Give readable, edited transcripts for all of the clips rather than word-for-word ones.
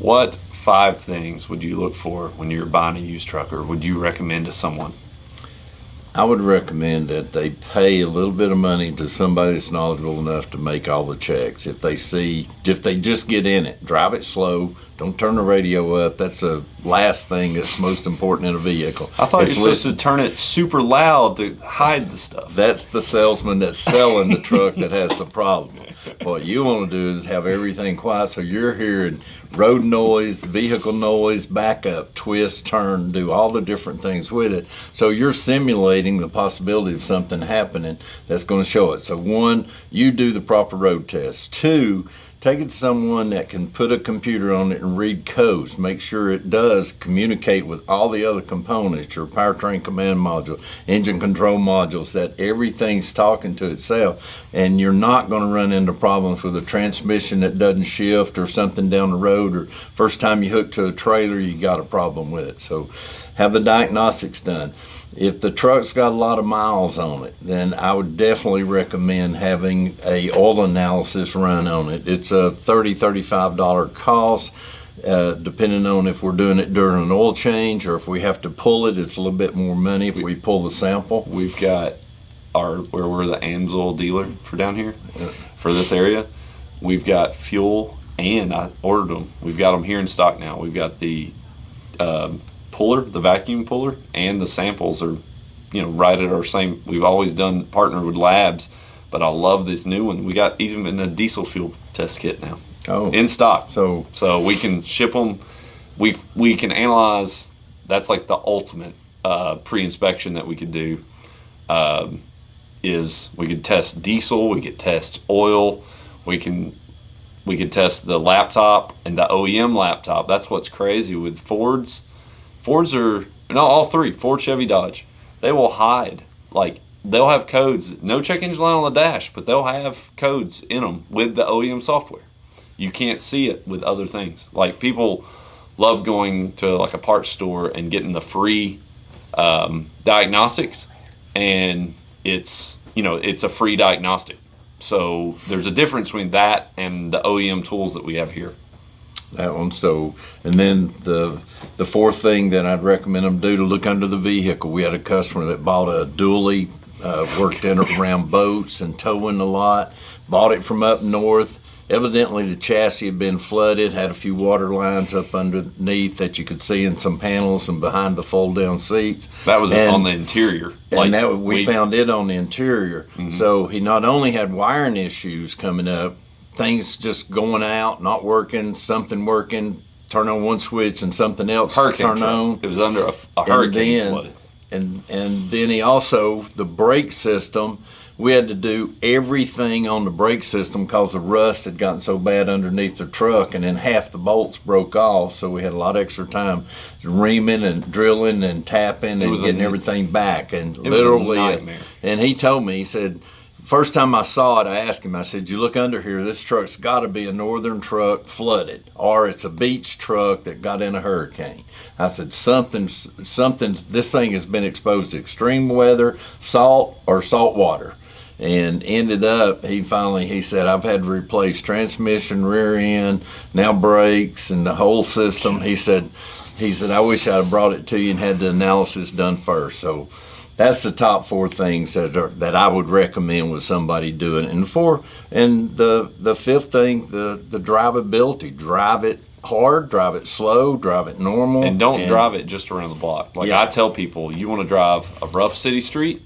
What 5 things would you look for when you're buying a used truck, or would you recommend to someone? I would recommend that they pay a little bit of money to somebody that's knowledgeable enough to make all the checks. If they just get in it, drive it slow, don't turn the radio up. That's the last thing that's most important in a vehicle. I thought you were supposed to turn it super loud to hide the stuff. That's the salesman that's selling the truck that has the problem. What you want to do is have everything quiet so you're hearing road noise, vehicle noise, backup, twist, turn, do all the different things with it. So you're simulating the possibility of something happening that's going to show it. So 1, you do the proper road test. 2, take it to someone that can put a computer on it and read codes. Make sure it does communicate with all the other components, your powertrain command module, engine control modules, that everything's talking to itself. And you're not going to run into problems with a transmission that doesn't shift or something down the road, or first time you hook to a trailer, you got a problem with it. So have the diagnostics done. If the truck's got a lot of miles on it, then I would definitely recommend having a oil analysis run on it. It's a $35 cost, depending on if we're doing it during an oil change, or if we have to pull it, it's a little bit more money if we pull the sample. We've got where we're the AMSOIL dealer for down here, for this area. We've got fuel, and I ordered them. We've got them here in stock now. We've got the puller, the vacuum puller, and the samples are, right at our same. We've always partnered with labs, but I love this new one. We got even a diesel fuel test kit now, in stock. So we can ship them. We can analyze. That's like the ultimate pre-inspection that we could do. Is we could test diesel, we could test oil, we could test the laptop and the OEM laptop. That's what's crazy with Fords. Fords are, all 3, Ford, Chevy, Dodge. They will hide, they'll have codes, no check engine light on the dash, but they'll have codes in them with the OEM software. You can't see it with other things. Like, people love going to a parts store and getting the free diagnostics, and it's a free diagnostic. So there's a difference between that and the OEM tools that we have here. That one. So, and then the 4th thing that I'd recommend them do to look under the vehicle. We had a customer that bought a dually, worked in around boats and towing a lot, bought it from up north. Evidently the chassis had been flooded, had a few water lines up underneath that you could see in some panels and behind the fold-down seats. That was on the interior. And we found it on the interior. Mm-hmm. So he not only had wiring issues coming up, things just going out, not working, something working, turn on one switch and something else turn on. It was under a hurricane flooded. And then he also, the brake system, we had to do everything on the brake system because the rust had gotten so bad underneath the truck, and then half the bolts broke off, so we had a lot of extra time reaming and drilling and tapping and getting everything back. And literally, and he told me, he said, first time I saw it, I asked him, I said, you look under here, this truck's got to be a northern truck flooded, or it's a beach truck that got in a hurricane. I said, something, this thing has been exposed to extreme weather, salt, or salt water. And ended up, he said, I've had to replace transmission, rear end, now brakes, and the whole system. He said, I wish I'd have brought it to you and had the analysis done first. So that's the top 4 things that I would recommend with somebody doing it. And the 5th thing, the drivability. Drive it hard, drive it slow, drive it normal. And don't drive it just around the block. I tell people, you want to drive a rough city street,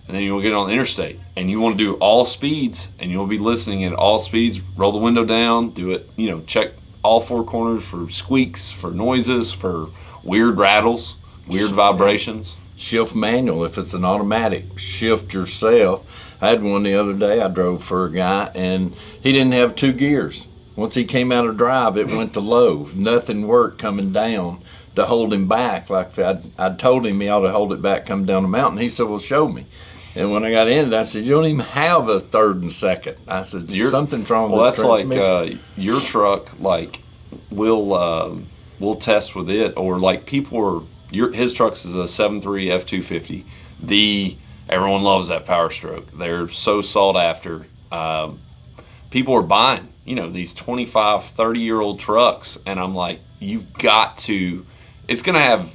and then you'll get on the interstate, and you want to do all speeds, and you'll be listening at all speeds, roll the window down, do it, check all 4 corners for squeaks, for noises, for weird rattles, weird vibrations. Shift manual, if it's an automatic, shift yourself. I had one the other day, I drove for a guy, and he didn't have 2 gears. Once he came out of drive, it went to low. Nothing worked coming down to hold him back. Like I told him he ought to hold it back coming down the mountain. He said, well, show me. And when I got in it, I said, you don't even have a 3rd and 2nd. I said, something's wrong with this transmission. Well, that's your truck, we'll test with it, or people his trucks is a 7.3 F250. Everyone loves that Power Stroke. They're so sought after. People are buying these 25, 30-year-old trucks, and I'm like, you've got to. It's going to have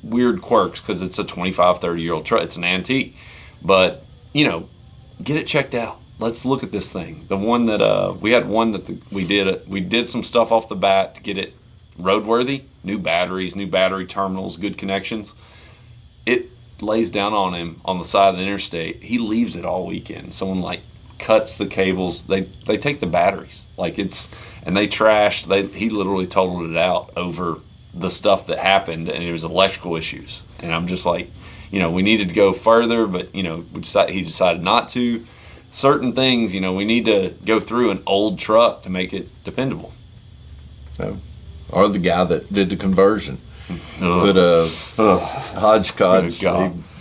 weird quirks because it's a 25, 30-year-old truck. It's an antique, but get it checked out. Let's look at this thing. The one that we had one that we did some stuff off the bat to get it roadworthy. New batteries, new battery terminals, good connections. It lays down on him on the side of the interstate. He leaves it all weekend. Someone cuts the cables. They take the batteries and they trash. He literally totaled it out over the stuff that happened, and it was electrical issues. And I'm just like, we needed to go further, but he decided not to. Certain things, we need to go through an old truck to make it dependable. Or the guy that did the conversion. Put a hodgepodge.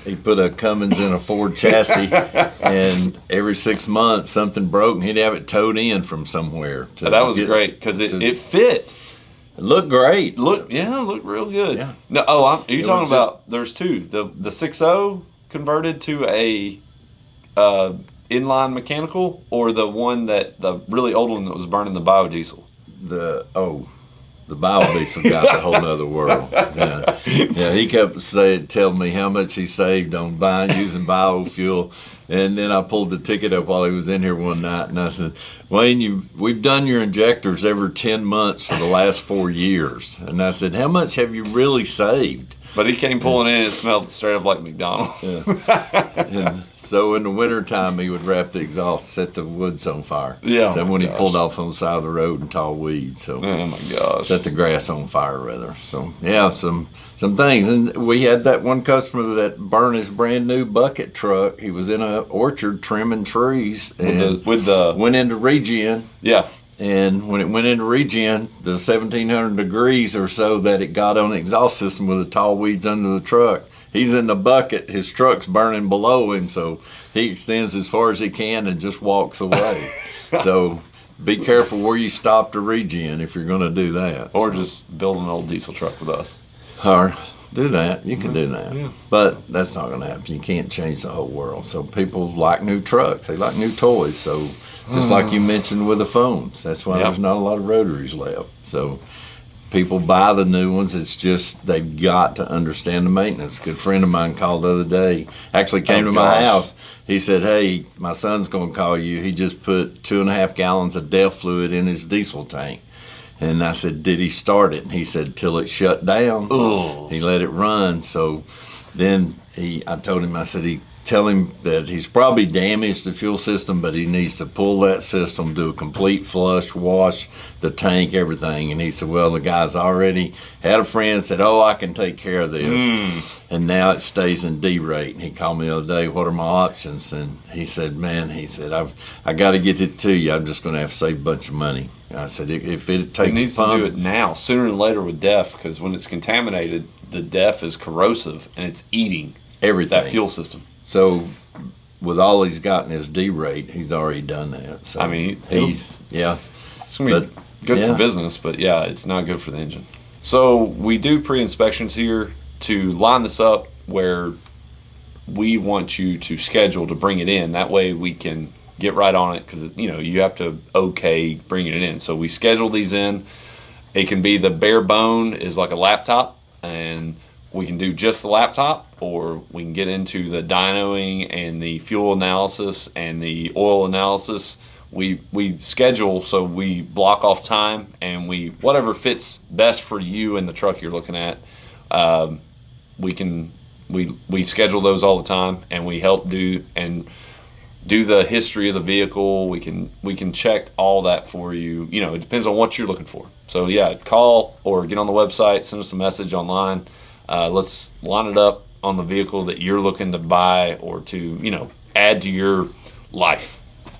He put a Cummins in a Ford chassis, and every 6 months something broke, and he'd have it towed in from somewhere. That was great because it fit. It looked great. Looked real good. Yeah. No, are you talking about? There's two. The 6.0 converted to a inline mechanical, or the one the really old one that was burning the biodiesel. The biodiesel got the whole other world. Yeah. He kept telling me how much he saved on using biofuel, and then I pulled the ticket up while he was in here one night, and I said, Wayne, we've done your injectors every 10 months for the last 4 years, and I said, how much have you really saved? But he came pulling in and it smelled straight up like McDonald's. Yeah. And so in the wintertime, he would wrap the exhaust, set the woods on fire. Yeah. Then when he pulled off on the side of the road and tall weeds. So oh my gosh. Set the grass on fire, rather. So yeah, some things. And we had that one customer that burned his brand new bucket truck. He was in an orchard trimming trees and went into regen. Yeah. And when it went into regen, the 1,700 degrees or so that it got on the exhaust system with the tall weeds under the truck, he's in the bucket, his truck's burning below him, so he extends as far as he can and just walks away. So be careful where you stop to regen if you're going to do that. Or just build an old diesel truck with us. Or do that. You can do that. Yeah. But that's not going to happen. You can't change the whole world. So people like new trucks. They like new toys. So just like you mentioned with the phones, that's why there's not a lot of rotaries left. So people buy the new ones. It's just they've got to understand the maintenance. A good friend of mine called the other day. Actually came to my house. He said, hey, my son's going to call you. He just put 2.5 gallons of DEF fluid in his diesel tank. And I said, did he start it? And he said, till it shut down. Ugh. He let it run. So then I told him, I said, tell him that he's probably damaged the fuel system, but he needs to pull that system, do a complete flush, wash the tank, everything. And he said, well, the guy's already had a friend said, oh, I can take care of this. And now it stays in D rate. And he called me the other day, what are my options? And he said, man, I got to get it to you. I'm just going to have to save a bunch of money. I said, if it takes it needs to do it now, sooner than later with DEF, because when it's contaminated, the DEF is corrosive and it's eating everything, that fuel system. So with all he's got in his D rate, he's already done that. So I mean, it's going to be good for business, but yeah, it's not good for the engine. So we do pre-inspections here to line this up where we want you to schedule to bring it in. That way we can get right on it, because you have to bringing it in. So we schedule these in. It can be the bare bone is like a laptop, and we can do just the laptop, or we can get into the dynoing and the fuel analysis and the oil analysis. We schedule, so we block off time, and whatever fits best for you and the truck you're looking at. We schedule those all the time, and we help do the history of the vehicle. We can check all that for you. It depends on what you're looking for. So yeah, call or get on the website, send us a message online. Let's line it up on the vehicle that you're looking to buy or to add to your life.